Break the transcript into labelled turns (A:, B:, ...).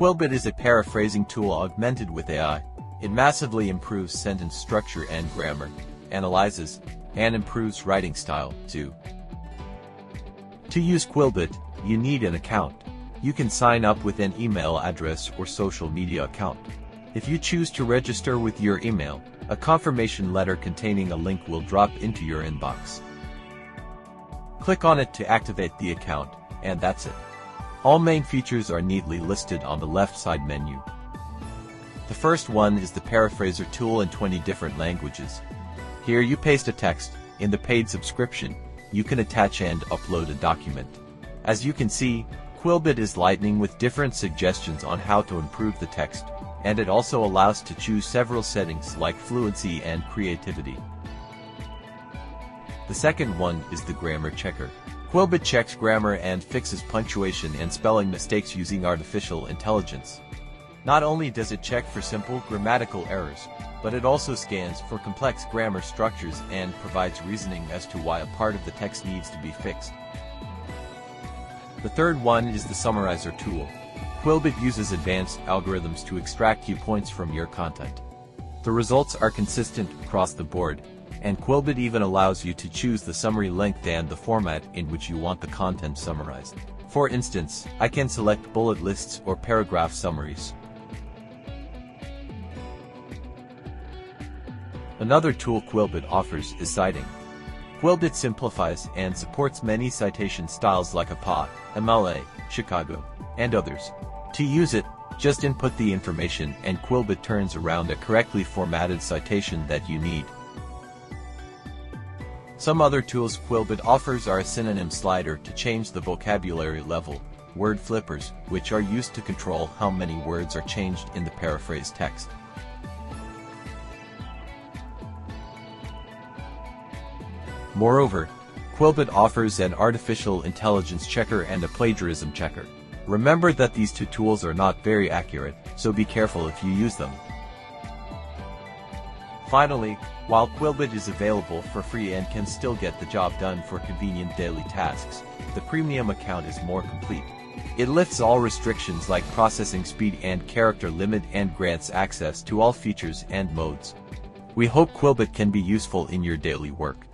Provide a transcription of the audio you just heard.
A: Quillbot is a paraphrasing tool augmented with AI. It massively improves sentence structure and grammar, analyzes, and improves writing style, too. To use Quillbot, you need an account. You can sign up with an email address or social media account. If you choose to register with your email, a confirmation letter containing a link will drop into your inbox. Click on it to activate the account, and that's it. All main features are neatly listed on the left side menu. The first one is the Paraphraser tool in 20 different languages. Here you paste a text. In the paid subscription, you can attach and upload a document. As you can see, Quillbot is lightning with different suggestions on how to improve the text, and it also allows to choose several settings like fluency and creativity. The second one is the Grammar Checker. Quillbot checks grammar and fixes punctuation and spelling mistakes using artificial intelligence. Not only does it check for simple grammatical errors, but it also scans for complex grammar structures and provides reasoning as to why a part of the text needs to be fixed. The third one is the Summarizer tool. Quillbot uses advanced algorithms to extract key points from your content. The results are consistent across the board, and Quillbot even allows you to choose the summary length and the format in which you want the content summarized. For instance, I can select bullet lists or paragraph summaries. Another tool Quillbot offers is citing. Quillbot simplifies and supports many citation styles like APA, MLA, Chicago, and others. To use it, just input the information and Quillbot turns around a correctly formatted citation that you need. Some other tools Quillbot offers are a synonym slider to change the vocabulary level, word flippers, which are used to control how many words are changed in the paraphrased text. Moreover, Quillbot offers an artificial intelligence checker and a plagiarism checker. Remember that these two tools are not very accurate, so be careful if you use them. Finally, while Quillbot is available for free and can still get the job done for convenient daily tasks, the premium account is more complete. It lifts all restrictions like processing speed and character limit and grants access to all features and modes. We hope Quillbot can be useful in your daily work.